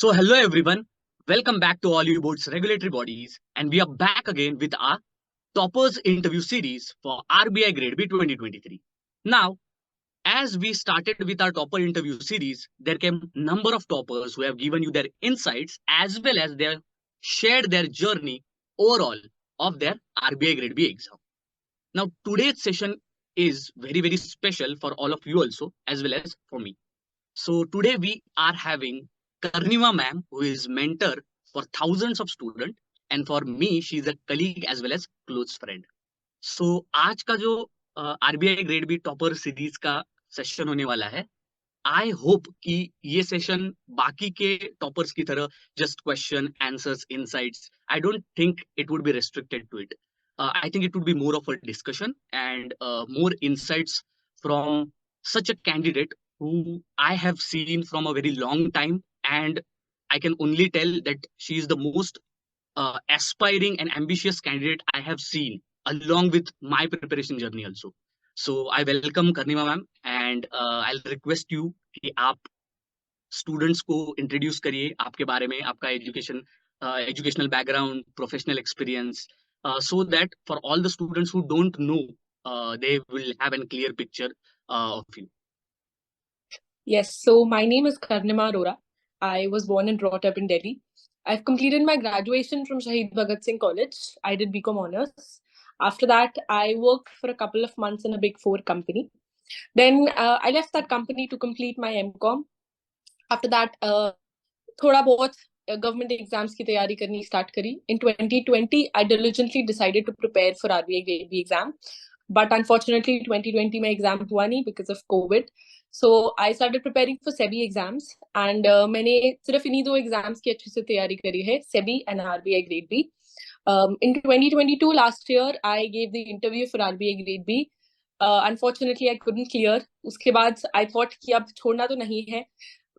Hello everyone. Welcome back to Oliveboard's regulatory bodies, and we are back again with our toppers interview series for RBI Grade B 2023. Now, as we started with our topper interview series, there came number of toppers who have given you their insights as well as their shared their journey overall of their RBI Grade B exam. Now, today's session is very special for all of you also as well as for me. So today we are having Karnima ma'am, who is mentor for thousands of students, and for me, she is a colleague as well as close friend. So आज का जो RBI Grade B topper series का session होने वाला है, I hope कि ये session बाकी के टॉपर्स की तरह just question answers insights, I don't think it would be restricted to it. I think it would be more of a discussion and more insights from such a candidate who I have seen from a very long time, and I can only tell that she is the most aspiring and ambitious candidate I have seen along with my preparation journey also. So I welcome Karnima ma'am, and I'll request you कि आप students को introduce करिए आपके बारे में, आपका educational background, professional experience, so that for all the students who don't know, they will have a clear picture of you. Yes, so my name is Karnima Arora. I was born and brought up in Delhi. I've completed my graduation from Shahid Bhagat Singh College. I did BCom honors. After that, I worked for a couple of months in a Big Four company. Then I left that company to complete my MCom. After that, thoda bahut government exams की तैयारी करनी start करी. In 2020, I diligently decided to prepare for RBI Grade B exam. But unfortunately, 2020 में exam हुआ नहीं because of COVID. So I started preparing for SEBI exams, and मैंने सिर्फ इन्हीं दो exams की अच्छे से तैयारी करी है, SEBI and RBI Grade B. In 2022, last year, I gave the interview for RBI Grade B. Unfortunately, I couldn't clear. उसके बाद I thought कि अब छोड़ना तो नहीं है.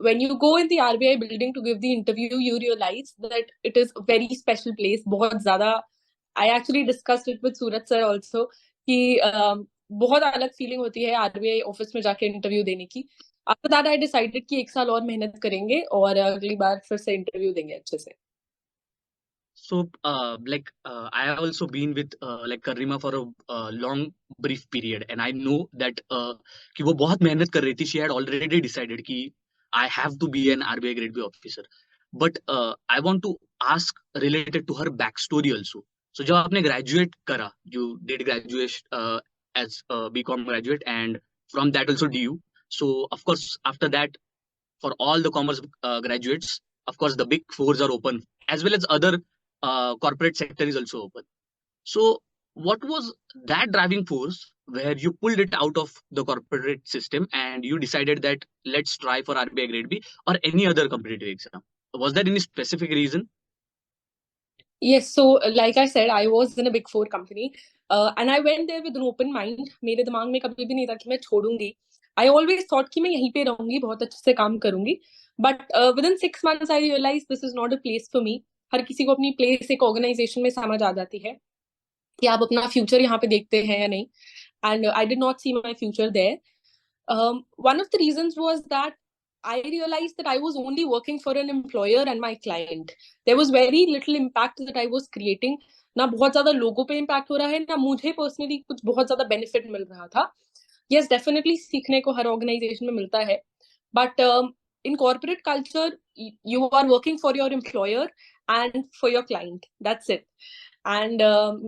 When you go in the RBI building to give the interview, you realize that it is a very special place. बहुत ज़्यादा. I actually discussed it with Suraj sir also कि बहुत अलग फीलिंग होती है RBI ऑफिस में जाके interview देने की. After that, I decided कि एक साल और मेहनत करेंगे और अगली बार फिर से इंटरव्यू देंगे अच्छे से. So, I have also been with Karima for a long brief period, and I know that कि वो बहुत मेहनत कर रही थी. She had already decided कि I have to be an RBI Grade B officer. But I want to ask related to her backstory also. So जब आपने graduate करा, you did graduate as a BCom graduate, and from that also DU. So of course after that, for all the commerce graduates, of course the big fours are open as well as other corporate sector is also open. So what was that driving force where you pulled it out of the corporate system and you decided that let's try for RBI Grade B or any other competitive exam? Was there any specific reason? Yes, so like I said, I was in a Big Four company, and I went there with an open mind. मेरे दिमाग में कभी भी नहीं था कि मैं छोड़ूंगी. I always thought कि मैं यहीं पे रहूंगी, बहुत अच्छे से काम करूंगी. But within 6 months, I realized this is not a place for me. हर किसी को अपनी place एक organization में समझ आ जाती है कि आप अपना future यहाँ पे देखते हैं या नहीं. And I did not see my future there. One of the reasons was that I realized that I was only working for an employer and my client. There was very little impact that I was creating. ना बहुत ज़्यादा लोगों पे impact हो रहा है, ना मुझे personally कुछ बहुत ज़्यादा benefit मिल रहा था. Yes, definitely सीखने को हर organization में मिलता है. But in corporate culture, you are working for your employer and for your client. That's it. And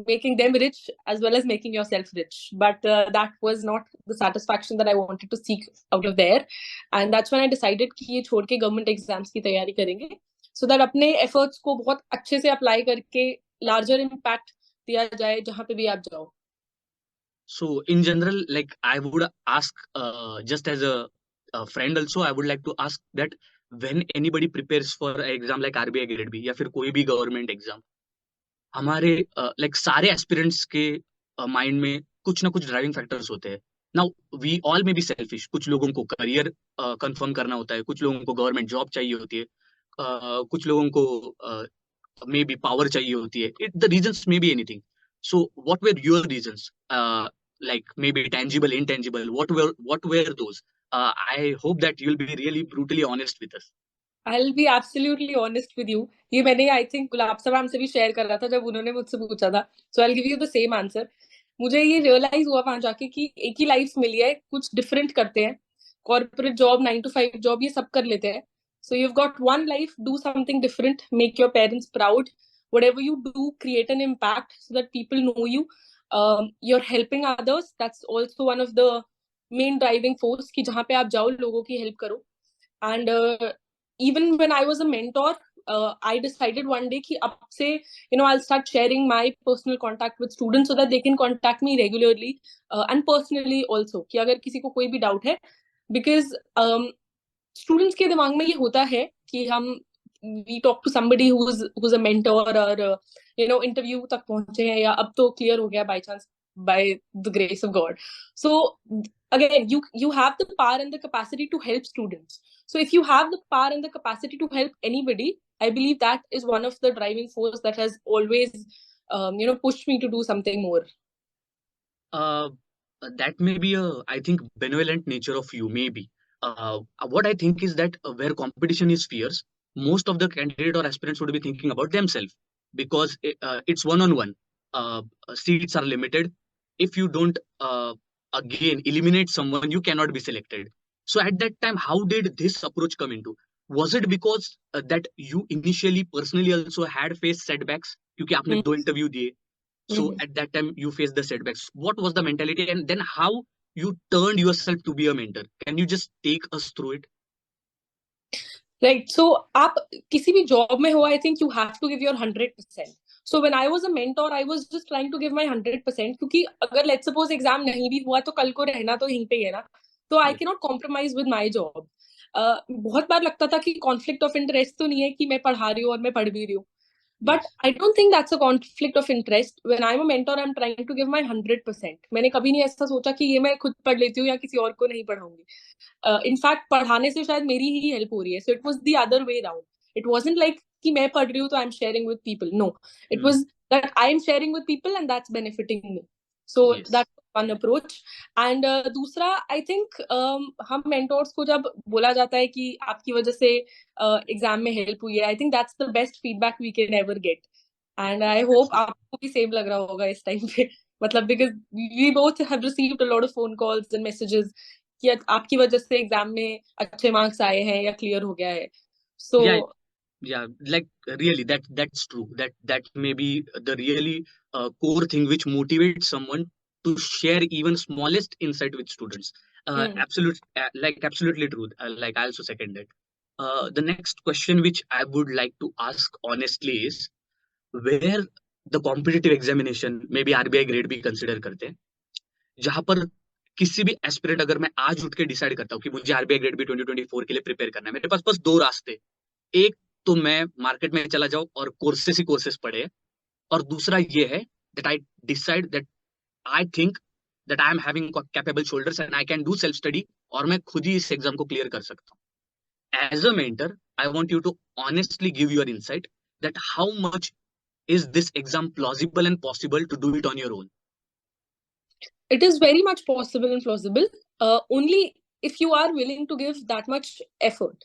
making them rich as well as making yourself rich. But that was not the satisfaction that I wanted to seek out of there. And that's when I decided कि ये छोड़ के government exams की तैयारी करेंगे, so that अपने efforts को बहुत अच्छे से apply करके larger impact दिया जाए जहाँ पे भी आप जाओ. So in general, like I would ask, just as a friend also, I would like to ask that when anybody prepares for an exam like RBI Grade B या फिर कोई भी government exam, हमारे लाइक सारे aspirants के mind में कुछ ना कुछ ड्राइविंग फैक्टर्स होते हैं. Now we all may be selfish. कुछ लोगों को करियर कंफर्म करना होता है, कुछ लोगों को गवर्नमेंट जॉब चाहिए होती है, कुछ लोगों को मे बी पावर चाहिए होती है. The reasons may be anything. So what were your reasons, like maybe tangible, intangible, what were those? I hope that you'll be really brutally honest with us. I'll be absolutely honest with you. ये मैंने I think gulab ma'am से भी share कर रहा था जब उन्होंने मुझसे पूछा था. So I'll give you the same answer. मुझे ये रियलाइज हुआ वहां जाके कि एक ही लाइफ मिली है, कुछ डिफरेंट करते हैं. कॉर्पोरेट जॉब, 9 to 5 जॉब, ये सब कर लेते हैं. So you've got one life, do something different, make your parents proud. Whatever you do, create an impact so that people know you. You're helping others. That's also one of the main driving force कि जहाँ पे आप जाओ लोगों की help करो. And even when I was a mentor, I decided one day कि अब से I'll start sharing my personal contact with students so that they can contact me regularly and personally also कि अगर किसी को कोई भी doubt है, because स्टूडेंट्स के दिमाग में ये होता है कि हम we talk to somebody who's a mentor और इंटरव्यू तक पहुंचे हैं या अब तो क्लियर हो गया by chance by the grace of God. So again, you have the power and the capacity to help students. So if you have the power and the capacity to help anybody, I believe that is one of the driving force that has always pushed me to do something more. Uh, that may be I think, benevolent nature of you, maybe. What I think is that where competition is fierce, most of the candidate or aspirants would be thinking about themselves because it's one-on-one. Seats are limited. If you don't, again, eliminate someone, you cannot be selected. So at that time, how did this approach come into? Was it because that you initially personally also had faced setbacks? क्योंकि आपने Hmm. 2 interview दिए. So at that time you faced the setbacks. What was the mentality, and then how you turned yourself to be a mentor? Can you just take us through it? Right. So आप किसी भी job में हो, I think you have to give your 100%. So when I was a mentor, I was just trying to give my 100%, क्योंकि अगर let's suppose exam नहीं भी हुआ तो कल को रहना तो यहीं पे ही है ना. तो I Yes. cannot compromise with my job. बहुत बार लगता था कि conflict of interest तो नहीं है कि मैं पढ़ा रही हूँ और मैं पढ़ भी रही हूँ. But Yes. I don't think that's a conflict of interest. When I'm a mentor, I'm trying to give my 100%. मैंने कभी नहीं ऐसा सोचा कि ये मैं खुद पढ़ लेती हूँ या किसी और को नहीं पढ़ाऊंगी. इनफैक्ट पढ़ाने से शायद मेरी ही हेल्प हो रही है. So it was the other way round. It wasn't like कि मैं पढ़ रही हूँ तो I am sharing with people. No, it Hmm. Was that I am sharing with people and that's benefiting me. So Yes. That's one approach. And दूसरा, I think हम mentors को जब बोला जाता है कि आपकी वजह से एग्जाम में हेल्प हुई है, I think that's the best feedback we can ever get. And I That's hope true. आपको भी सेम लग रहा होगा इस टाइम पे. मतलब because we both have received a lot of phone calls and messages कि आपकी वजह से एग्जाम में अच्छे मार्क्स आए हैं या क्लियर हो गया है. सो Yeah. Yeah. Like really, that's true. That may be the really core thing which motivates someone to share even smallest insight with students. Absolutely true. Like I also second that. The next question which I would like to ask honestly is where the competitive examination, maybe RBI grade भी consider करते हैं, जहां पर किसी भी aspirant, अगर मैं आज उठ के डिसाइड करता हूँ कि मुझे आरबीआई ग्रेड बी 2024 के लिए प्रिपेयर करना है, मेरे पास बस 2 रास्ते. एक तो मैं मार्केट में चला जाऊं और कोर्सेस ही कोर्सेस पढ़े, और दूसरा ये है that I decide that I think that I am having capable shoulders and I can do self study, और मैं खुद ही इस एग्जाम को क्लियर कर सकता हूँ. As a mentor, I want you to honestly give your insight that how much is this exam plausible and possible to do it on your own? it is very much possible and plausible, only if you are willing to give that much effort.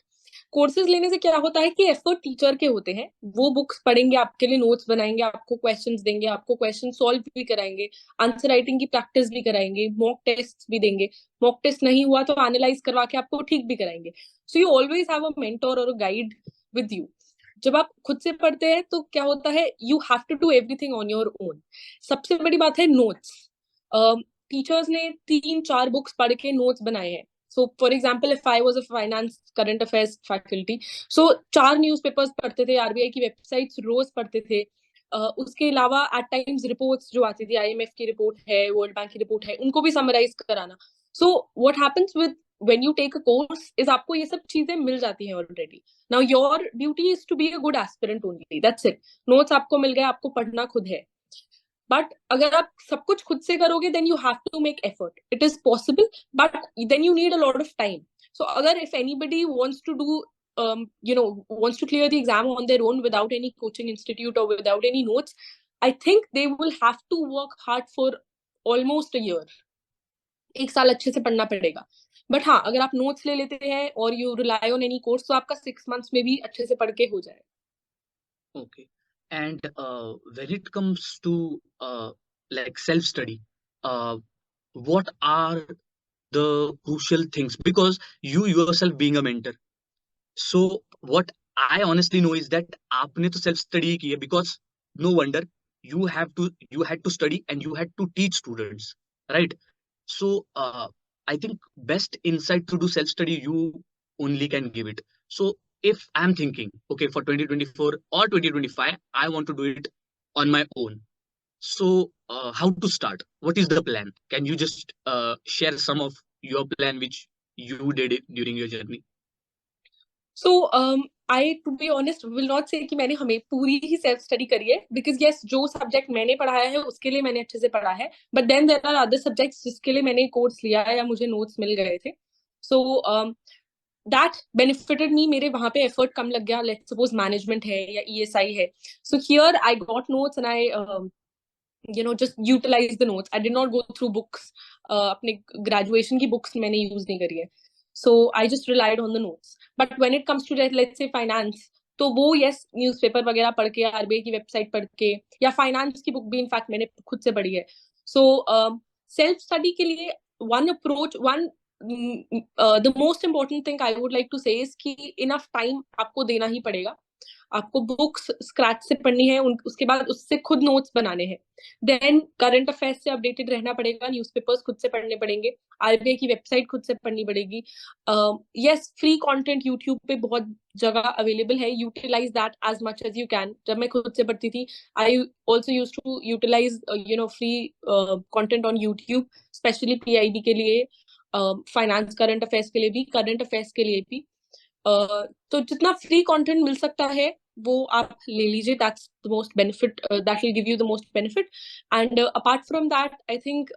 Courses लेने से क्या होता है कि effort teacher के होते हैं. वो बुक्स पढ़ेंगे, आपके लिए नोट्स बनाएंगे, आपको क्वेश्चंस देंगे, आपको क्वेश्चन सॉल्व भी कराएंगे, आंसर राइटिंग की प्रैक्टिस भी कराएंगे, मॉक टेस्ट भी देंगे. मॉक टेस्ट नहीं हुआ तो एनालाइज करवा के आपको ठीक भी कराएंगे. So you always have a mentor और अ गाइड विद यू. जब आप खुद से पढ़ते हैं तो क्या होता है, you have to do everything on your own. सबसे बड़ी बात है नोट्स. टीचर्स ने 3-4 बुक्स पढ़ के नोट्स बनाए हैं. So, for example, if I was a finance current affairs faculty, so 4 newspapers पढ़ते थे, आरबीआई की वेबसाइट्स रोज पढ़ते थे. उसके अलावा एट टाइम्स रिपोर्ट्स जो आती थी, आईएमएफ की रिपोर्ट है, वर्ल्ड बैंक की रिपोर्ट है, उनको भी समराइज कराना. So what happens with when you take a course is आपको ये सब चीजें मिल जाती हैं already. Now your duty is to be a good aspirant only. That's it. Notes आपको मिल गए, आपको पढ़ना खुद है. बट अगर आप सब कुछ खुद से करोगे then you have to make effort. It is possible but then you need a lot of time. So अगर if anybody wants to do wants to clear the exam on their own without any coaching institute or without any notes, I think they will have to work hard for almost a year. 1 साल अच्छे से पढ़ना पड़ेगा. But हाँ, अगर आप notes ले लेते हैं और you rely on any course तो आपका 6 months में भी अच्छे से पढ़ के हो जाए. Okay. And when it comes to like self-study, what are the crucial things? Because you yourself being a mentor, so what I honestly know is that आपने तो self study ही की है, because no wonder you had to study and you had to teach students, right? So I think best insight to do self study you only can give it. So if I'm thinking, okay, for 2024 or 2025, I want to do it on my own. So how to start? What is the plan? Can you just share some of your plan which you did it during your journey? So I, to be honest, will not say कि मैंने हमें पूरी ही self study करी है, because yes, जो subject मैंने पढ़ाया है उसके लिए मैंने अच्छे से पढ़ा है, but then there are other subjects जिसके लिए मैंने कोर्स लिया है या मुझे नोट्स मिल गए थे. So that benefited me. मेरे वहां पे एफर्ट कम लग गया. Let's suppose मैनेजमेंट है या ESI है. So here I got notes and I just utilize the notes. I did not go through books. अपने graduation की books मैंने use नहीं करी है. So I just relied on the notes. But when it comes to let's say finance, तो वो yes newspaper वगैरह पढ़ के, RBI की वेबसाइट पढ़ के, या फाइनेंस की बुक भी इनफैक्ट मैंने खुद से पढ़ी है. So सेल्फ स्टडी के लिए one approach, the most important thing I would like to say is कि enough time आपको देना ही पड़ेगा. आपको बुक्स स्क्रैच से पढ़नी है, उसके बाद उससे खुद नोट्स बनाने हैं. देन करंट अफेयर्स से अपडेटेड रहना पड़ेगा, न्यूज़पेपर्स खुद से पढ़ने पड़ेंगे, आरबीआई की वेबसाइट खुद से पढ़नी पड़ेगी. यस, फ्री कंटेंट यूट्यूब पे बहुत जगह अवेलेबल है. Utilize that as much as you can. जब मैं खुद से पढ़ती थी, I also use to utilize free content on YouTube, specially PID के लिए, फाइनेंस करंट अफेयर्स के लिए भी, करंट अफेयर्स के लिए भी. तो जितना फ्री कंटेंट मिल सकता है वो आप ले लीजिए. That's the most benefit, that will give you the most benefit. And apart from that I think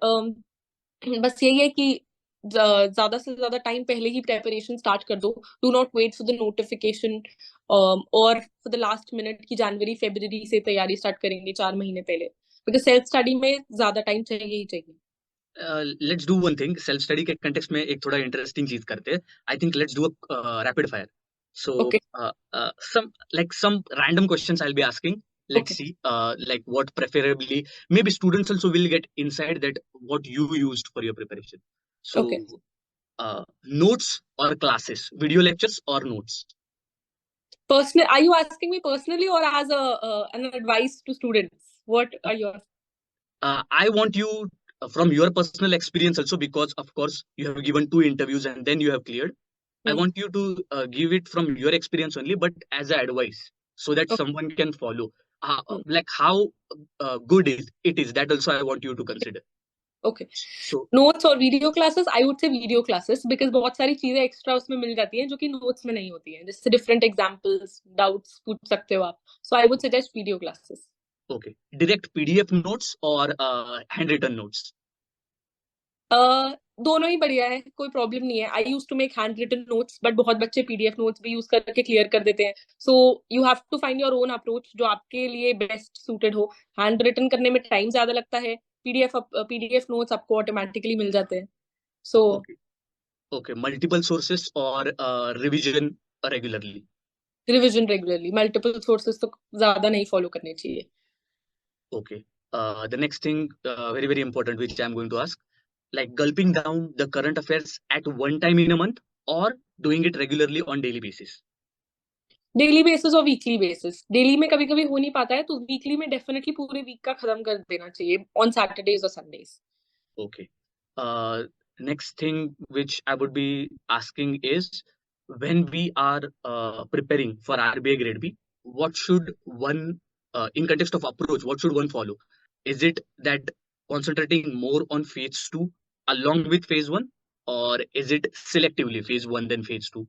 बस यही है कि ज्यादा से ज्यादा टाइम पहले ही प्रेपरेशन स्टार्ट कर दो. Do not wait for the notification और फॉर द लास्ट मिनट की जनवरी फरवरी से तैयारी स्टार्ट करेंगे 4 महीने पहले, बिकॉज सेल्फ स्टडी में ज्यादा टाइम चाहिए ही चाहिए. Let's do one thing. Self study के कंटेक्स्ट में एक थोड़ा इंटरेस्टिंग चीज करते हैं. I think let's do a rapid fire. So Okay. some random questions I'll be asking. Let's Okay. see like what preferably, maybe students also will get inside that what you used for your preparation. So Okay. notes or classes, video lectures or notes? Personal, are you asking me personally or as an advice to students? What are your... I want you from your personal experience also, because of course you have given 2 interviews and then you have cleared. I want you to give it from your experience only, but as an advice, so that Okay. someone can follow. Like how good it is. That also I want you to consider. Okay. So notes और video classes, I would say video classes, because बहुत सारी चीजें extra उसमें मिल जाती हैं जो कि notes में नहीं होती हैं. जैसे डिफरेंट एग्जांपल्स, डाउट्स पूछ सकते हो आप. So I would suggest video classes. okay, direct PDF notes or handwritten notes? दोनों ही बढ़िया है, कोई प्रॉब्लम नहीं है. I use to make handwritten notes, but बहुत बच्चे पीडीएफ नोट्स भी यूज करके क्लियर कर देते हैं. So you have to find your own approach जो आपके लिए बेस्ट सूटेड हो. हैंड रिटन करने में टाइम ज्यादा लगता है, पीडीएफ नोट्स आपको ऑटोमेटिकली मिल जाते हैं. So Okay, okay, multiple sources or revision regularly? Revision regularly. Multiple sources तो ज्यादा नहीं फॉलो करने चाहिए. Okay. The next thing, very, very important, which I'm going to ask, like gulping down the current affairs at one time in a month or doing it regularly on daily basis? Daily basis और weekly basis. Daily में कभी कभी हो नहीं पाता है, तो weekly में डेफिनेटली पूरे वीक का खत्म कर देना चाहिए ऑन सैटरडेज और Sundays. Okay. Next thing which I would be asking is, when we are preparing for RBI Grade B, what should one, in context of approach, what should one follow? Is it that concentrating more on phase 2 along with phase 1, or is it selectively phase 1 then phase 2?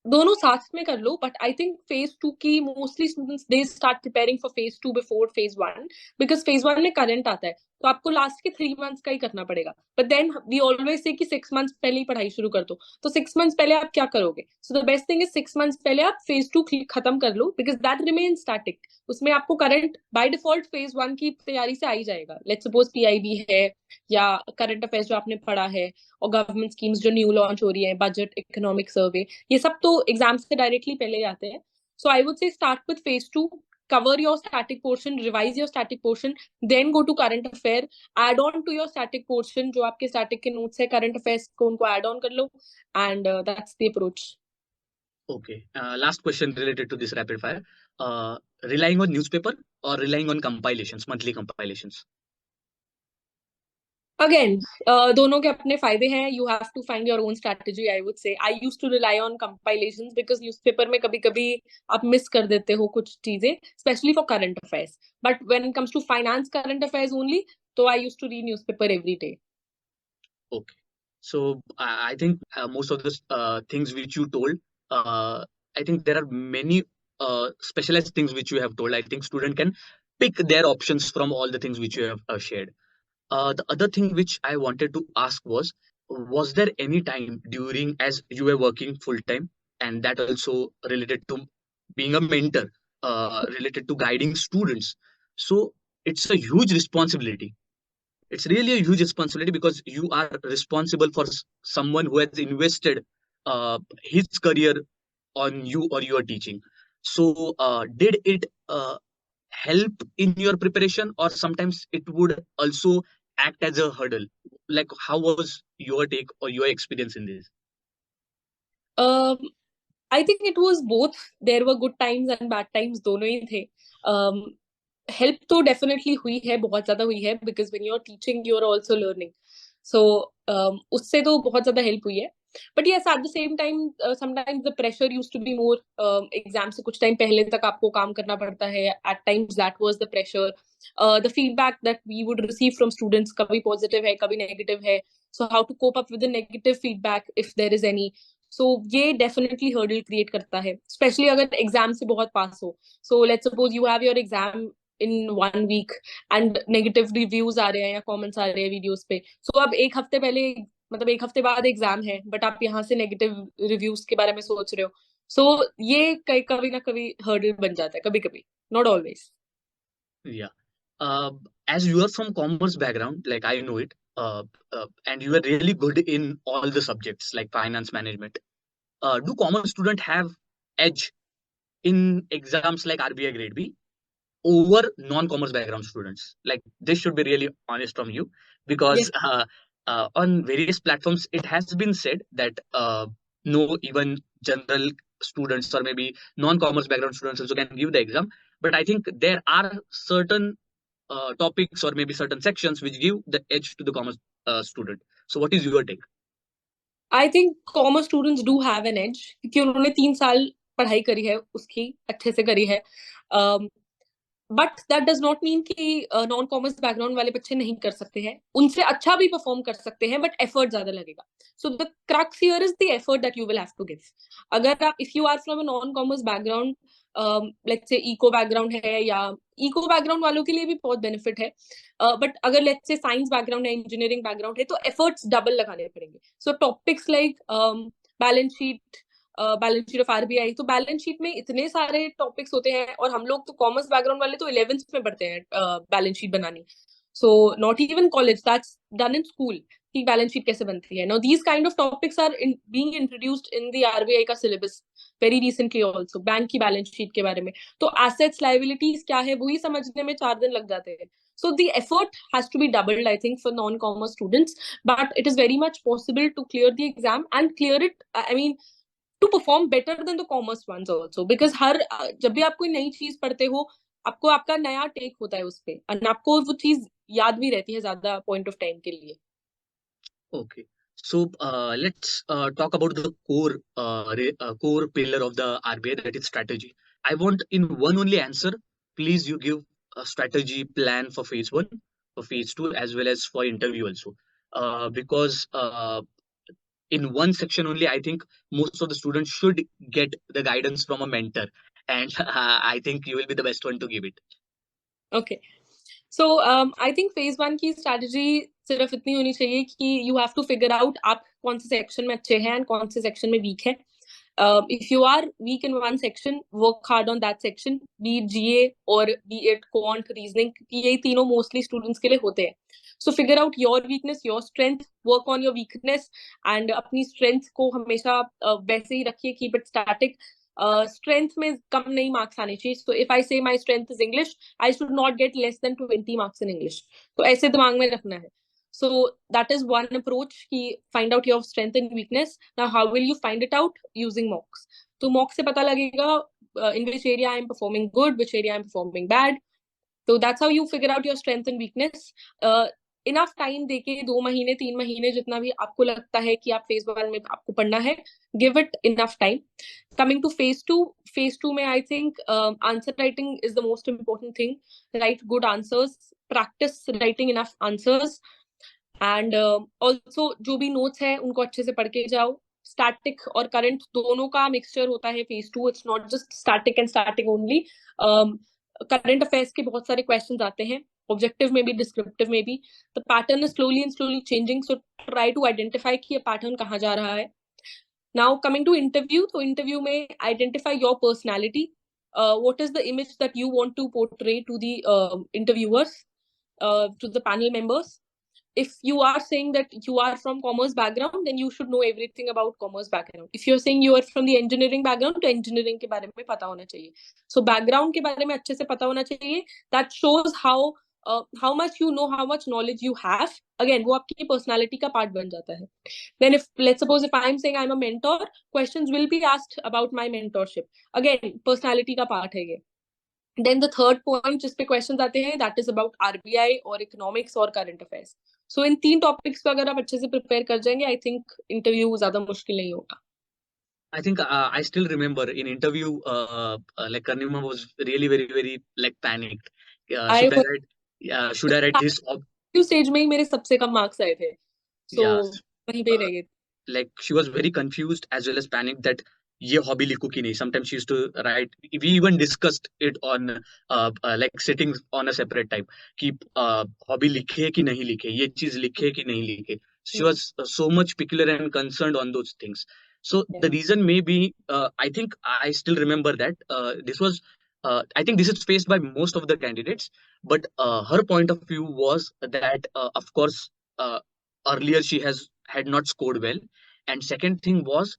दोनों साथ में कर लो, but I think phase 2 की mostly students they start preparing for phase 2 before phase 1, because phase 1 में current आता है. तो आपको लास्ट के 3 मंथ्स का ही करना पड़ेगा. But then we always say कि 6 मंथ्स पहले ही पढ़ाई शुरू कर दो. तो 6 मंथ्स पहले आप क्या करोगे? So the best thing is 6 months पहले आप फेज 2 खत्म कर लो, बिकॉज दैट रिमेन स्टैटिक. उसमें आपको करंट बाय डिफॉल्ट फेज 1 की तैयारी से आ ही जाएगा. लेट्स सपोज पीआईबी है या करंट अफेयर्स जो आपने पढ़ा है, और गवर्नमेंट स्कीम्स जो न्यू लॉन्च हो रही है, बजट, इकोनॉमिक सर्वे, ये सब तो एग्जाम से डायरेक्टली पहले आते हैं. So I would say start with phase 2, cover your static portion, revise your static portion, then go to current affair, add on to your static portion जो आपके static के notes है current affairs को उनको add on कर लो, and that's the approach. Okay. Last question related to this rapid fire. Relying on newspaper or relying on compilations, monthly compilations? Again, दोनों के अपने फायदे हैं. You have to find your own strategy. I would say I used to rely on compilations because newspaper में कभी-कभी आप miss कर देते हो कुछ चीजें, especially for current affairs. But when it comes to finance current affairs only, तो I used to read newspaper every day. Okay. So I think most of the things which you told, I think there are many specialized things which you have told. I think student can pick their options from all the things which you have shared. The other thing which I wanted to ask was there any time during as you were working full time, and that also related to being a mentor, related to guiding students? So it's a huge responsibility. It's really a huge responsibility because you are responsible for someone who has invested his career on you or your teaching. So did it help in your preparation, or sometimes it would also act as a hurdle? Like, how was your take or your experience in this? Um, I think it was both. There were good times and bad times, दोनों ही थे. Help तो definitely हुई है, बहुत ज्यादा हुई है, because when you're teaching you're also learning. So उससे तो बहुत ज्यादा help हुई है. But yes, at the same time, sometimes the pressure used to be more. Exam से कुछ time पहले तक आपको काम करना पड़ता है. At times that was the pressure. The feedback that we would receive from students कभी positive है, कभी negative है. So how to cope up with the negative feedback if there is any. So ये definitely hurdle create करता है, especially अगर exam से बहुत pass हो. So let's suppose you have your exam in 1 week and negative reviews आ रहे हैं या comments आ रहे हैं videos पे. So अब एक हफ्ते पहले, मतलब एक हफ्ते बाद एग्जाम है, बट आप यहाँ से नेगेटिव रिव्यूज के बारे में सोच रहे हो. सो ये कभी ना कभी हर्डल बन जाता है, कभी कभी, not always. Yeah. As you are from commerce background, like I know it, and you are really good in all the subjects like finance management. Do commerce student have edge in exams like RBI Grade B over non-commerce background students? Like, this should be really honest from you, because Yes, on various platforms it has been said that no, even general students or maybe non-commerce background students also can give the exam. But I think there are certain topics or maybe certain sections which give the edge to the commerce student. So what is your take? I think commerce students do have an edge, क्योंकि उन्होंने 3 साल पढ़ाई करी है, उसकी अच्छे से करी है. But that does not mean कि नॉन कॉमर्स बैकग्राउंड वाले बच्चे नहीं कर सकते हैं. उनसे अच्छा भी परफॉर्म कर सकते हैं, बट एफर्ट ज्यादा लगेगा. So the crux here is the effort that you will have to give. अगर आप, if you are from a non commerce background, let's say eco background है, या इको बैकग्राउंड वालों के लिए भी बहुत बेनिफिट है, बट अगर लेट्स से साइंस बैकग्राउंड है, इंजीनियरिंग बैकग्राउंड है, तो एफर्ट्स डबल लगाने पड़ेंगे. सो topics like balance sheet of RBI, तो बैलेंस शीट में इतने सारे टॉपिक्स होते हैं, और हम लोग तो कॉमर्स बैकग्राउंड वाले तो 11th में पढ़ते हैं बैलेंस शीट बनानी. So not even college, that's done in school कि बैलेंस शीट कैसे बनती है. Now these kind of topics are being introduced in the RBI का syllabus very recently also, bank की बैलेंस शीट के बारे में. तो एसेट्स लायबिलिटीज क्या है वही समझने में 4 दिन लग जाते हैं. So the effort has to be doubled, I think, for non-commerce students, but it is very much possible to clear the exam and clear it. I mean, to perform better than the commerce ones also, because हर जब भी आप कोई नई चीज पढ़ते हो, आपको आपका नया टेक होता है उस पे, और आपको वो चीज याद भी रहती है ज्यादा पॉइंट ऑफ टाइम के लिए. Okay. So let's talk about the core pillar of the RBI, that is strategy. I want in one only answer, please you give a strategy plan for phase 1, for phase 2, as well as for interview also. Because in one section only, I think most of the students should get the guidance from a mentor, and I think you will be the best one to give it. Okay. So I think phase 1 की strategy सिर्फ इतनी होनी चाहिए कि you have to figure out आप कौन से section में अच्छे हैं and कौन से section में weak है. If you are weak in one section, work hard on that section, be it GA or be it quant, reasoning. ये तीनों mostly students के लिए होते हैं. So figure out your weakness, your strength, work on your weakness, and अपनी strength को हमेशा वैसे ही रखिए, keep it static. Strength में कम नहीं marks आने चाहिए. So if I say my strength is English, I should not get less than 20 marks in English. तो ऐसे दिमाग में रखना है. So that is one approach कि find out your strength and weakness. Now how will you find it out? Using mocks. तो mock से पता लगेगा in which area I am performing good, which area I am performing bad. So that's how you figure out your strength and weakness. Enough time देके 2 महीने 3 महीने जितना भी आपको लगता है कि आप phase 1 में आपको पढ़ना है, give it enough time. Coming to phase 2 में I think answer writing is the most important thing. Write good answers, practice writing enough answers. And also जो भी नोट्स है उनको अच्छे से पढ़ के जाओ. स्टैटिक और करंट दोनों का मिक्सचर होता है phase 2. It's not just static and static only. Current affairs के बहुत सारे क्वेश्चंस आते हैं, ऑब्जेक्टिव में भी डिस्क्रिप्टिव में भी. The pattern is slowly changing, so try to identify कि ये पैटर्न कहाँ जा रहा है. नाउ कमिंग टू इंटरव्यू, तो इंटरव्यू में identify your personality. what is the image that you want to portray to the interviewers, to the panel members. If you are saying that you are from commerce background, then you should know everything about commerce background. If you're saying you are from the engineering background, तो engineering के बारे में पता होना चाहिए. So background के बारे में अच्छे से पता होना चाहिए. That shows how much you know, how much knowledge you have. Again, वो आपकी personality का part बन जाता है. Then if let's suppose if I'm saying I'm a mentor, questions will be asked about my mentorship. Again, personality का part है ये. Then the third point जिस पे questions आते हैं, that is about RBI और economics और current affairs. So इन 3 topics पे अगर आप अच्छे से prepare कर जाएंगे, I think interview ज़्यादा मुश्किल नहीं होगा. I think I still remember in interview, like Karnima was really very like panicked. Should I write? Should I write this? Stage में ही मेरे सबसे कम marks आए थे. So वहीं पे रह गए. Like she was very confused as well as panicked that ये hobby लिखूं कि नहीं. Sometimes she used to write. We even discussed it on like sitting on a separate time कि hobby लिखे कि नहीं लिखे, ये चीज लिखे कि नहीं लिखे. She was so much particular and concerned on those things. So the reason may be, I think I still remember that this was, I think this is faced by most of the candidates, but her point of view was that of course earlier she had not scored well, and second thing was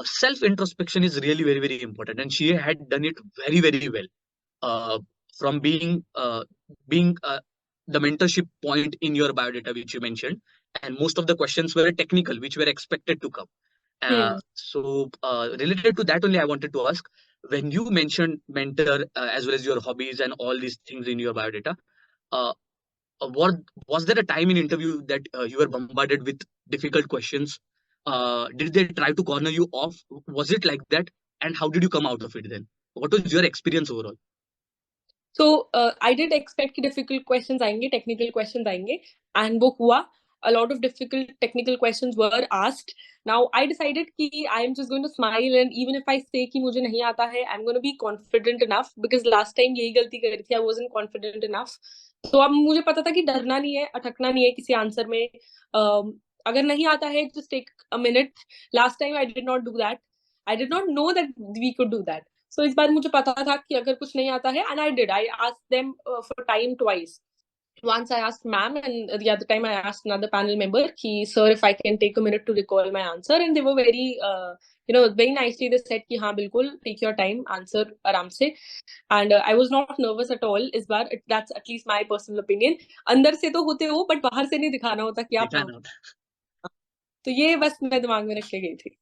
self introspection is really very important, and she had done it very well, from being the mentorship point in your biodata which you mentioned, and most of the questions were technical which were expected to come. So related to that only I wanted to ask, when you mentioned mentor as well as your hobbies and all these things in your biodata, was there a time in interview that you were bombarded with difficult questions? Did they try to corner you off? Was it like that? And how did you come out of it then? What was your experience overall? So I did expect कि difficult questions आएंगे, technical questions आएंगे, and वो हुआ. A lot of difficult technical questions were asked. Now I decided कि I am just going to smile, and even if I say कि मुझे नहीं आता है, I'm going to be confident enough, because last time यही गलती करी थी, I wasn't confident enough. तो अब मुझे पता था कि डरना नहीं है, अटकना नहीं है किसी आंसर में. अगर नहीं आता है, just take a minute. Last time I did not do that. I did not know that we could do that. So इस बार मुझे पता था कि अगर कुछ नहीं आता है, and I did. I asked them for time twice. Once I asked ma'am, and the other time I asked another panel member, ki, sir, if I can take a minute to recall my answer, and they were very, very nicely they said कि हाँ बिल्कुल, take your time, answer आराम से. And I was not nervous at all इस बार. That's at least my personal opinion. अंदर से तो होते हो, but बाहर से नहीं दिखाना होता कि आप. तो ये बस मैं दिमाग में रख के गई थी.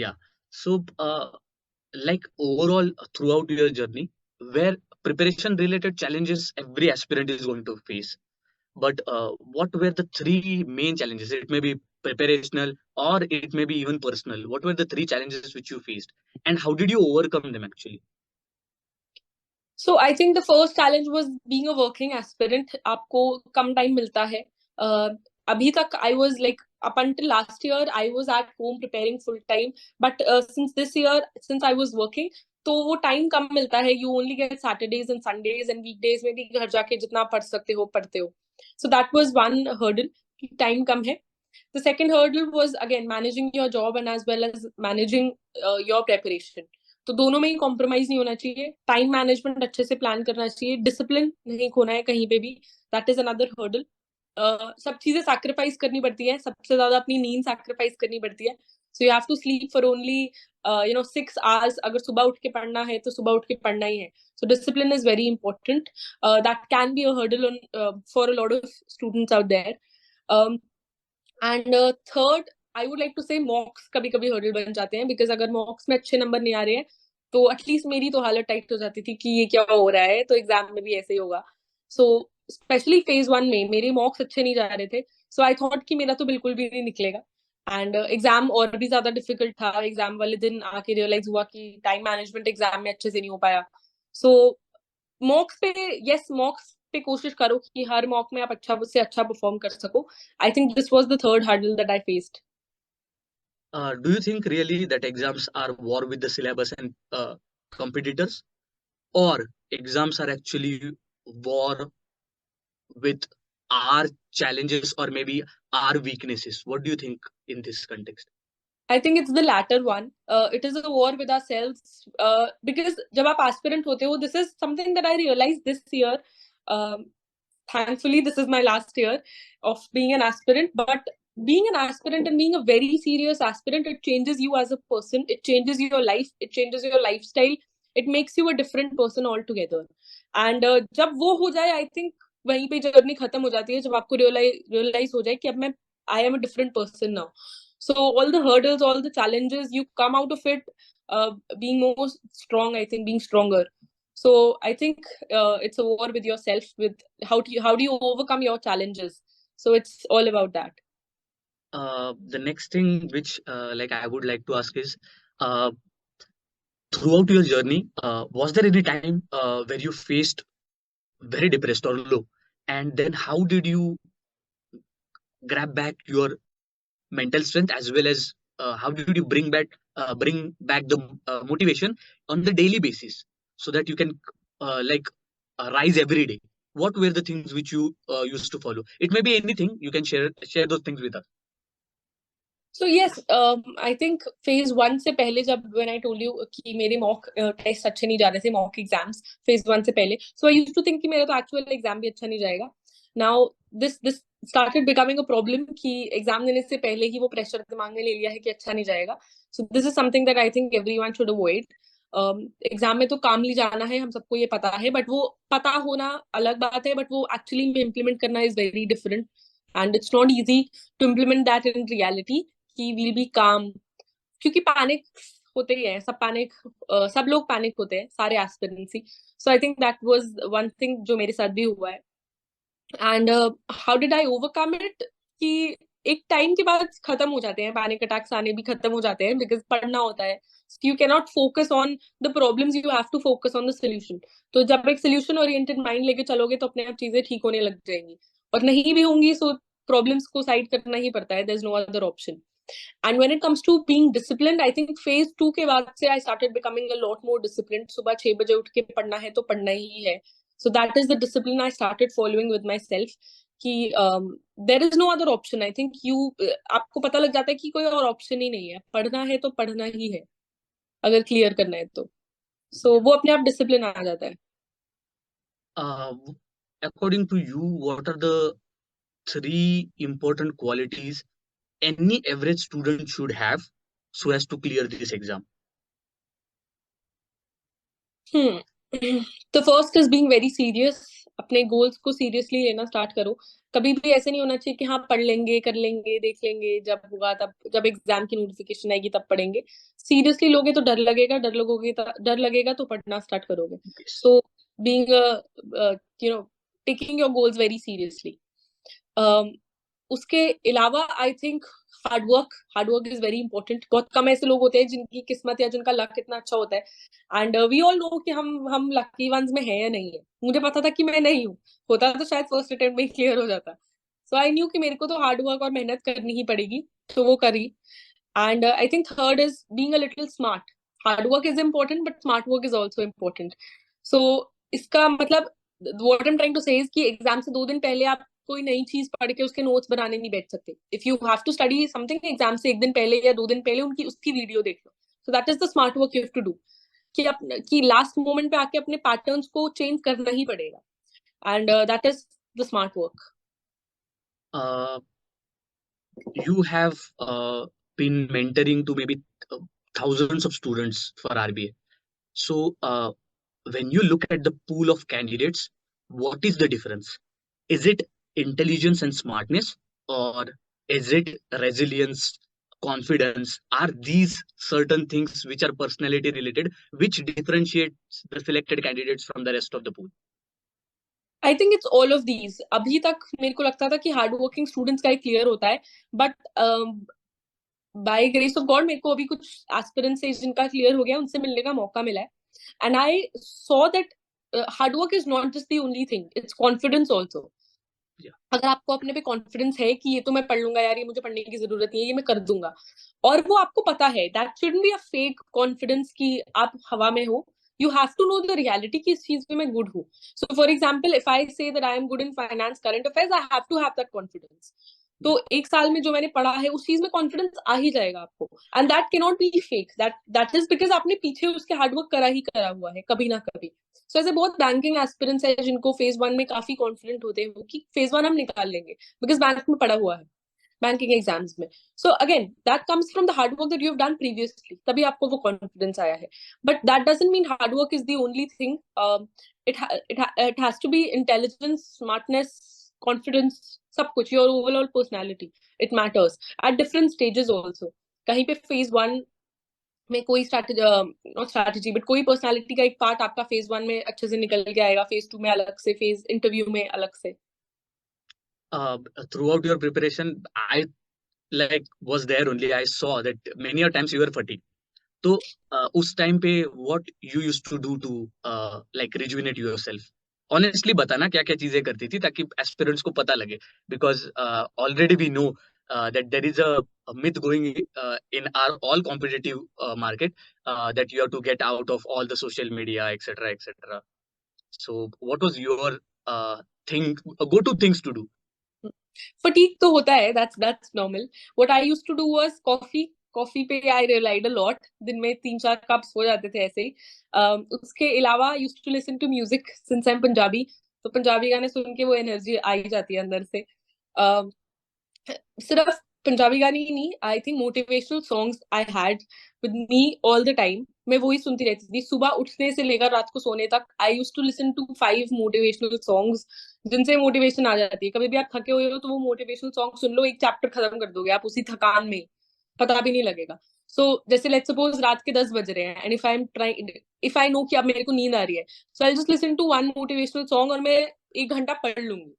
Yeah. So like overall throughout your journey, where preparation related challenges every aspirant is going to face, but what were the 3 main challenges? It may be preparational or it may be even personal. What were the 3 challenges which you faced, and how did you overcome them actually? So I think the first challenge was being a working aspirant. आपको कम time मिलता है. अभी तक I was like, up until last year I was at home preparing full time, but since this year, since I was working, तो वो time कम मिलता है. You only get Saturdays and Sundays, and weekdays में भी घर जाके जितना पढ़ सकते हो पढ़ते हो. सो दैट वाज वन हर्डल कि टाइम कम है. The second hurdle was again managing your job and as well as managing your preparation. तो दोनों में ही कॉम्प्रोमाइज नहीं होना चाहिए. टाइम मैनेजमेंट अच्छे से प्लान करना चाहिए. डिसिप्लिन नहीं खोना है कहीं पे भी. That is another hurdle. सब चीजें सैक्रिफाइस करनी पड़ती है. सबसे ज्यादा अपनी नींद सैक्रिफाइस करनी पड़ती है. So you have to sleep for only 6 hours. अगर सुबह उठ के पढ़ना है तो सुबह उठ के पढ़ना ही है. So discipline is very important. That can be a hurdle for a lot of students out there. Um, and third, I would like to say mocks कभी कभी हर्डल बन जाते हैं. बिकॉज अगर मॉक्स में अच्छे नंबर नहीं आ रहे हैं तो एटलीस्ट मेरी तो हालत टाइट हो जाती थी कि ये क्या हो रहा है, तो एग्जाम में भी ऐसे ही होगा. सो स्पेशली फेज 1 में मेरे मॉक्स अच्छे नहीं जा रहे थे. सो आई थॉट कि मेरा तो बिल्कुल भी नहीं निकलेगा. एंड एग्जाम और भी ज्यादा डिफिकल्ट था. एग्जाम वाले दिन आके रियलाइज हुआ कि टाइम मैनेजमेंट एग्जाम में अच्छे से नहीं हो पाया. सो मॉक्स पे, यस, मॉक्स पे कोशिश करो कि हर मॉक में आप अच्छा से अच्छा परफॉर्म कर सको. I think this was the third hurdle that I faced. Do you think really that exams are war with the syllabus and competitors, or exams are actually war with our challenges or maybe our weaknesses? What do you think in this context? I think it's the latter one. It is a war with ourselves. Because जब आप aspirant होते हो, this is something that I realized this year. Um, Thankfully, this is my last year of being an aspirant. But being an aspirant and being a very serious aspirant, it changes you as a person. It changes your life. It changes your lifestyle. It makes you a different person altogether. And जब वो हो जाए, I think वहीं पे journey खत्म हो जाती है. जब आपको realize हो जाए कि अब मैं I am a different person now. So all the hurdles, all the challenges, you come out of it being more strong. I think being stronger. So I think it's a war with yourself. With how do you overcome your challenges? So it's all about that. The next thing which like I would like to ask is, uh, throughout your journey, was there any time where you faced very depressed or low, and then how did you grab back your mental strength, as well as how did you bring back the motivation on the daily basis, so that you can like rise every day? What were the things which you used to follow? It may be anything. You can share those things with us. So yes, I think phase 1 से पहले, जब when I told you कि मेरे mock test अच्छे नहीं जा रहे थे, mock exams phase 1 से पहले, so I used to think कि मेरा तो actual exam भी अच्छा नहीं जाएगा. Now this started becoming a problem कि एग्जाम देने से पहले ही वो प्रेशर दिमाग में ले लिया है कि अच्छा नहीं जाएगा. So this is something that I think everyone should avoid. Exam में तो कामली जाना है, हम सबको ये पता है, बट वो पता होना अलग बात है, बट वो एक्चुअली में इम्प्लीमेंट करना is very different. And it's not easy to implement that in reality कि विल बी काम. क्योंकि पैनिक होते ही है, सब लोग पैनिक होते हैं, सारे aspirants. So I think that was one thing जो मेरे साथ भी हुआ है. And how did I overcome it कि एक टाइम के बाद खत्म हो जाते हैं, पैनिक अटैक्स आने भी खत्म हो जाते हैं, बिकॉज पढ़ना होता है. You can not focus on the problems, you have to focus on the solution. तो जब एक सोल्यूशन ओरिएंटेड माइंड लेके चलोगे तो अपने आप चीजें ठीक होने लग जाएंगी. और नहीं भी होंगी सो प्रॉब्लम्स को साइड करना ही पड़ता है. There is no other option. And when it comes to being disciplined, I think phase 2 के बाद से I started becoming a lot more disciplined. सुबह 6 बजे उठ के पढ़ना है तो पढ़ना ही है. So that is the discipline I started following with myself. कि there is no other option. I think आपको पता लग जाता है कि कोई और ऑप्शन ही नहीं है. पढ़ना है तो पढ़ना ही है, अगर क्लियर करना है तो. So वो अपने आप डिसिप्लिन आ जाता है. uh, According to you, what are the 3 important qualities any average student should have so as to clear this exam? तो first is being very serious. अपने गोल्स को सीरियसली लेना स्टार्ट करो. कभी भी ऐसे नहीं होना चाहिए कि हाँ पढ़ लेंगे, कर लेंगे, देख लेंगे, जब होगा तब, जब एग्जाम की नोटिफिकेशन आएगी तब पढ़ेंगे. सीरियसली लोगे तो डर लगेगा तो पढ़ना स्टार्ट करोगे. Yes. So being taking your goals very seriously. उसके अलावा I think hard work is very important. बहुत कम ऐसे लोग होते हैं जिनकी किस्मत या जिनका लक इतना अच्छा होता है. एंड वी ऑल नो कि हम लकी वंस में है या नहीं है. मुझे पता था कि मैं नहीं हूँ. होता तो शायद फर्स्ट अटेम्प्ट में ही क्लियर हो जाता. सो आई न्यू कि मेरे को तो हार्डवर्क और मेहनत करनी ही पड़ेगी, तो वो करी. And I think third is being a little smart. Hard work is important but smart work is also important. So इसका मतलब what I am trying to say is कि एग्जाम से 2 दिन पहले आप कोई नई चीज पढ़ के उसके नोट्स बनाने नहीं बैठ सकते. If you have to study something, exam से 1 दिन पहले या 2 दिन पहले उनकी उसकी वीडियो देख लो. So that is the smart work you have to do. कि लास्ट मोमेंट पे आके अपने पैटर्न्स को चेंज करना ही पड़ेगा. And that is the smart work. You have been mentoring to maybe thousands of students for RBA. So when you look at the pool of candidates, what is the difference? Is it intelligence and smartness, or is it resilience, confidence? Are these certain things which are personality related, which differentiates the selected candidates from the rest of the pool? I think it's all of these. अभी तक मेरे को लगता था कि hard working students का ही clear होता है, but by grace of God मेरे को अभी कुछ एस्पिरेंट्स से जिनका क्लियर हो गया, उनसे मिलने का मौका मिला है. And I saw that hard work is not just the only thing, it's confidence also. अगर आपको अपने पे कॉन्फिडेंस है कि ये तो मैं पढ़ लूंगा यार, ये मुझे पढ़ने की जरूरत नहीं है, ये मैं कर दूंगा, और वो आपको पता है, that shouldn't be a fake confidence कि आप हवा में हो. You have to know the reality कि इस चीज में मैं good हूँ. So for example, if I say that I am good in finance, current affairs, I have to have that confidence. तो 1 साल में जो मैंने पढ़ा है उस चीज में कॉन्फिडेंस आ ही जाएगा आपको. And that can not be fake. That is because आपने पीछे उसके हार्डवर्क करा ही करा हुआ है कभी ना कभी. सो ऐसे बहुत बैंकिंग एस्पिरेंट्स है जिनको फेज 1 में काफी कॉन्फिडेंट होते हैं कि फेज 1 हम निकाल लेंगे बिकॉज बैंक में पढ़ा हुआ है, बैंकिंग एग्जाम्स में. So again that comes from the hard work that you have done previously, तभी आपको वो कॉन्फिडेंस आया है. But that doesn't mean hard work is the only thing. it has to be intelligence, smartness, confidence, सब कुछ, your overall personality, it matters at different stages also. कहीं पे phase 1 में कोई स्ट्रैटेजी, नॉट स्ट्रैटेजी बट कोई personality का एक part आपका phase 1 में अच्छे से निकल के आएगा, phase 2 में अलग से, phase इंटरव्यू में अलग से. Throughout your preparation, I was there only. I saw that many a times you were fatigued. तो उस टाइम पे what you used to do to rejuvenate yourself? Honestly बताना क्या क्या चीजें करती थी ताकि aspirants को पता लगे, because already we know that there is a myth going in our all competitive market that you have to get out of all the social media, etc., etc. So what was your go-to things to do? Fatigue तो होता है, that's normal. What I used to do was coffee पे आई relied a lot. दिन में 3-4 cups हो जाते थे ऐसे ही. उसके अलावा used to listen to music since I am Punjabi, तो पंजाबी गाने सुन के वो एनर्जी आ ही जाती है अंदर से. सिर्फ पंजाबी गाने ही नहीं, I think motivational songs I had with me all the time. मैं वही सुनती रहती थी सुबह उठने से लेकर रात को सोने तक. I used to listen to 5 motivational songs जिनसे मोटिवेशन आ जाती है. कभी भी आप थके हुए हो तो वो मोटिवेशनल सॉन्ग सुन लो, एक चैप्टर खत्म कर दोगे आप उसी थकान में, पता भी नहीं लगेगा. सो जैसे लेट्स सपोज रात के 10 बज रहे हैं एंड इफ आई नो कि अब मेरे को नींद आ रही है, so I just listen to 1 motivational song और मैं 1 घंटा पढ़ लूंगी.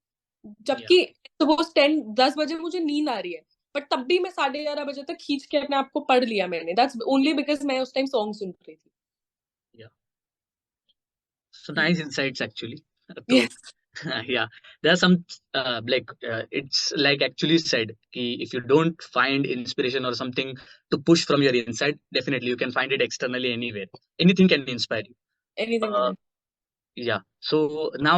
जबकि सपोज 10 बजे मुझे नींद आ रही है, बट तब भी मैं 11:30 बजे तक खींच के अपने आप को पढ़ लिया मैंने. दैट्स ओनली बिकॉज मैं उस टाइम सॉन्ग सुन रही थी. So nice insights actually. तो Yes. yeah, there are some it's like actually said कि if you don't find inspiration or something to push from your inside, definitely you can find it externally anywhere. Anything can inspire you. Anything. Yeah. So now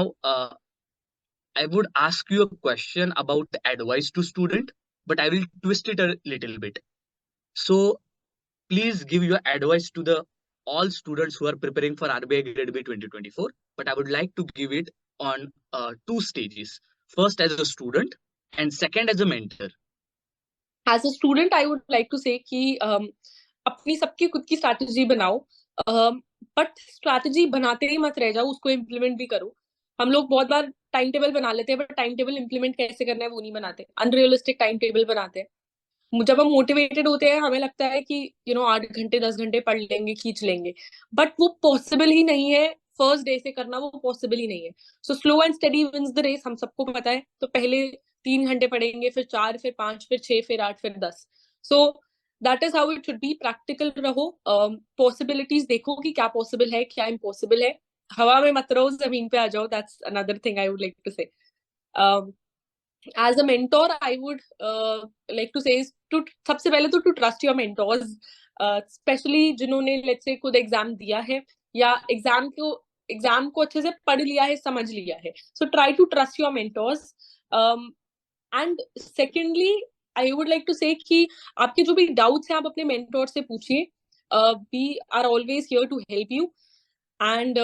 I would ask you a question about advice to student, but I will twist it a little bit. So please give your advice to the all students who are preparing for RBI Grade B 2024, but I would like to give it on 2 stages. First as a student and second as a mentor. As a student, I would like to say कि अपनी सबकी खुद की strategy बनाओ, but strategy बनाते ही मत रह जाओ, उसको इम्प्लीमेंट भी करो. हम लोग बहुत बार टाइम टेबल बना लेते हैं, बट टाइम टेबल इम्प्लीमेंट कैसे करना है वो नहीं बनाते, अनरियलिस्टिक टाइम टेबल बनाते हैं. जब हम मोटिवेटेड होते हैं हमें लगता है कि 8 घंटे 10 घंटे पढ़ लेंगे, खींच लेंगे, बट वो पॉसिबल ही नहीं है. फर्स्ट डे से करना वो पॉसिबल ही नहीं है. So slow and study wins the race, हम सबको पता है. तो पहले 3 घंटे पढ़ेंगे, फिर 4, फिर 5, फिर 6, फिर 8, फिर 10. सो that is how it should be. Practical रहो, पॉसिबिलिटीज देखो कि क्या पॉसिबल है, क्या इम्पॉसिबल है. हवा में मत रहो, जमीन पे आ जाओ. That's another thing I would like to say. As a mentor, I would like to say is to सबसे पहले तो to trust your mentors. Specially जिन्होंने लेट्स से खुद एग्जाम दिया है या एग्जाम को अच्छे से पढ़ लिया है, समझ लिया है. So try to trust your mentors. And secondly I would like to say कि आपके जो भी डाउट्स हैं आप अपने मेंटोर से पूछिए. We are always here to help you. And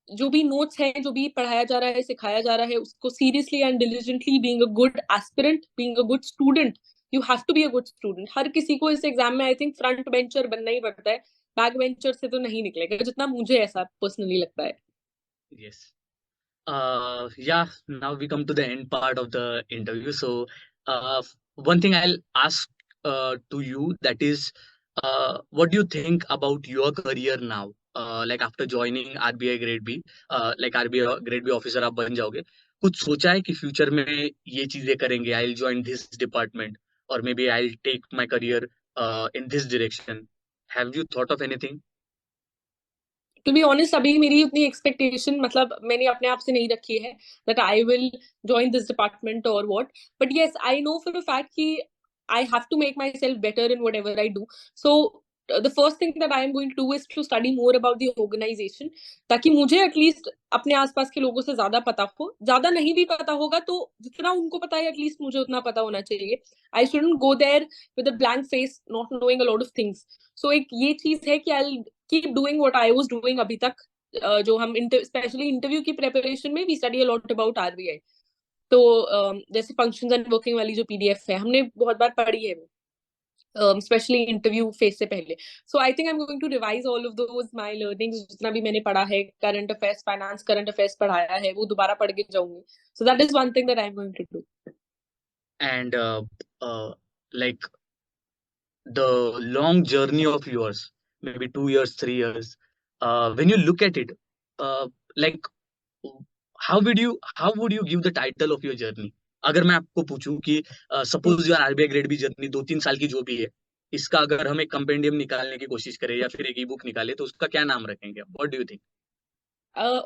जो भी नोट्स हैं, जो भी पढ़ाया जा रहा है, सिखाया जा रहा है, उसको seriously and diligently, being a good aspirant, being a good student, you have to be a good student. हर किसी को इस एग्जाम में आई थिंक फ्रंट बेंचर बनना ही पड़ता है. बैक बेंचर से तो नहीं निकलेगा, जितना मुझे ऐसा पर्सनली लगता है. Yes. Yeah, now we come to the end part of the interview. So, one thing I'll ask to you, that is, what do you think about your career now? Like after joining RBI Grade B, like RBI Grade B officer आप बन जाओगे, कुछ सोचा है कि future में ये चीजें करेंगे? I'll join this department, or maybe I'll take my career in this direction. Have you thought of anything? To be honest अभी मेरी उतनी एक्सपेक्टेशन मतलब मैंने अपने आप से नहीं रखी है that I will join this department और what. But yes I know for a fact कि I have to make myself better in whatever I do. So the first thing that I am going to do is to study more about the organisation, ताकि मुझे at least अपने आसपास के लोगों से ज्यादा पता हो. ज्यादा नहीं भी पता होगा तो जितना उनको पता है एटलीस्ट मुझे उतना पता होना चाहिए. I shouldn't go there with a blank face not knowing a lot of things. So एक ये चीज है कि आई keep doing what I was doing अभी तक. जो हम स्पेशली इंटरव्यू की प्रेपरेशन में we study a lot about RBI. तो जैसे फंक्शंस एंड वर्किंग वाली जो पीडीएफ है हमने बहुत बार पढ़ी है वो, स्पेशली इंटरव्यू फेज से पहले. So I think I am going to revise all of those my learnings. जितना भी मैंने पढ़ा है, current affairs, finance current affairs पढ़ाया है, वो दोबारा पढ़ के जाऊंगी. So that is one thing that I am going to do. And like the long journey of yours, maybe 2 years, 3 years, when you look at it, like how would you give the title of your journey? अगर मैं आपको पूछूं कि suppose your RBI grade B journey 2-3 साल की जो भी है, इसका अगर हम एक कंपेंडियम निकालने की कोशिश करें या फिर एक ई बुक निकाले, तो उसका क्या नाम रखेंगे? What do you think?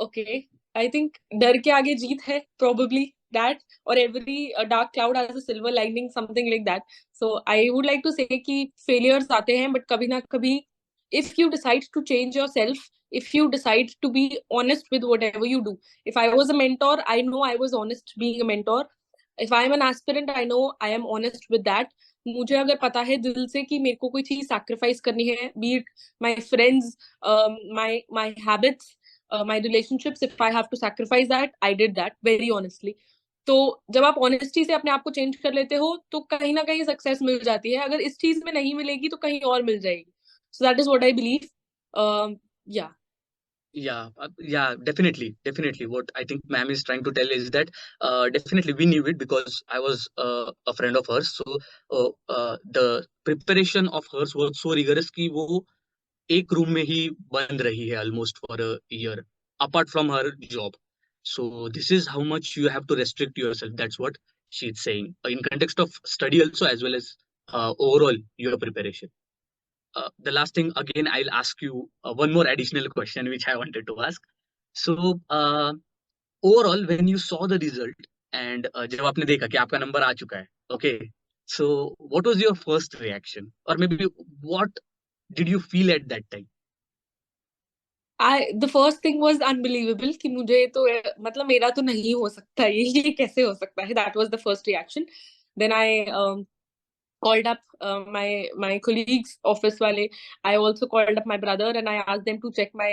Okay, I think डर के आगे जीत है, प्रोबेबली दैट. और every dark cloud has a silver lining, something like that. So I would like to say कि फेलियर्स आते हैं बट कभी ना कभी if you decide to change yourself, if you decide to be honest with whatever you do. If I was a mentor, I know I was honest being a mentor. If I am an aspirant, I know I am honest with that. मुझे अगर पता है दिल से कि मेरे को कोई चीज सैक्रिफाइस करनी है, be it my friends, my habits, my relationships, if I have to sacrifice that, I did that very honestly. तो जब आप ऑनेस्टी से अपने आप को चेंज कर लेते हो तो कहीं ना कहीं सक्सेस मिल जाती है. अगर इस चीज में नहीं मिलेगी तो कहीं और मिल जाएगी. So that is what I believe. Yeah. Yeah, definitely. What I think ma'am is trying to tell is that definitely we knew it because I was a friend of hers. So the preparation of hers was so rigorous कि वो एक room में ही बंद रही है almost for a year, apart from her job. So this is how much you have to restrict yourself. That's what she's saying in context of study also, as well as overall your preparation. The last thing, again, I'll ask you one more additional question, which I wanted to ask. So, overall, when you saw the result and जब आपने देखा कि आपका number आ चुका है, okay, so what was your first reaction, or maybe what did you feel at that time? The first thing was unbelievable कि मुझे तो मतलब मेरा तो नहीं हो सकता ये कैसे हो सकता है. That was the first reaction. Then I called up my colleagues office wale. I also called up my brother and I asked them to check my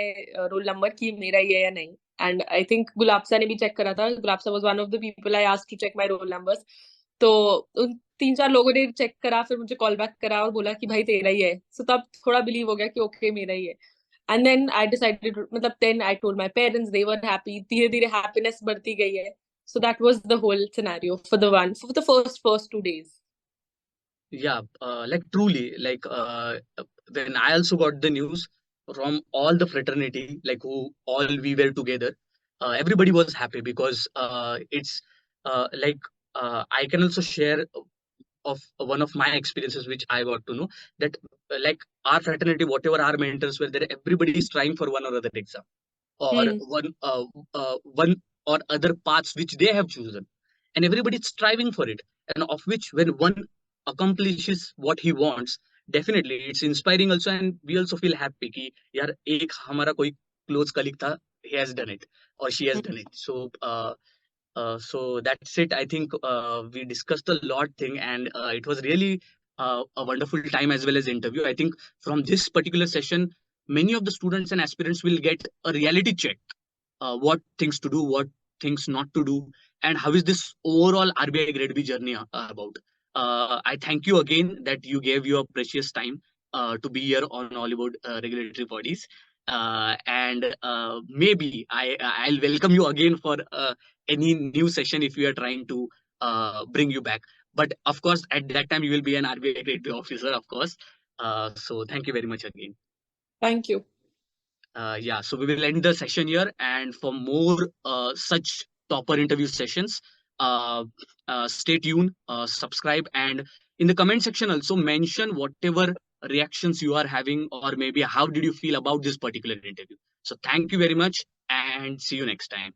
roll number कि मेरा ये है या नहीं. And I think गुलाबसा ने भी check करा था. Gulabsa was one of the people I asked to check my roll numbers. तो उन 3-4 लोगों ने चेक करा, फिर मुझे कॉल बैक करा और बोला कि भाई तेरा ही है. सो तब थोड़ा बिलीव हो गया कि ओके मेरा ही है. एंड देन आई डिसाइडेड, मतलब then I told my parents, they were happy. धीरे धीरे हैप्पीनेस बढ़ती गई है. So that was the whole scenario for the first 2 days. Yeah, like truly, like when I also got the news from all the fraternity, like who all we were together, everybody was happy because it's like I can also share of one of my experiences which I got to know that like our fraternity, whatever our mentors were there, everybody is trying for one or other exam or one or other paths which they have chosen, and everybody is striving for it, and of which when one accomplishes what he wants, definitely it's inspiring also, and we also feel happy कि यार एक हमारा कोई close colleague था, he has done it or she has done it. So that's it. I think we discussed a lot thing, and it was really a wonderful time as well as interview. I think from this particular session, many of the students and aspirants will get a reality check, what things to do, what things not to do, and how is this overall RBI Grade B journey about. I thank you again that you gave your precious time to be here on Oliveboard regulatory bodies. And maybe I'll welcome you again for any new session if we are trying to bring you back. But of course, at that time, you will be an RBI Grade B officer, of course. So thank you very much again. Thank you. Yeah, so we will end the session here. And for more such topper interview sessions, stay tuned, subscribe, and in the comment section also mention whatever reactions you are having, or maybe how did you feel about this particular interview. So thank you very much, and see you next time.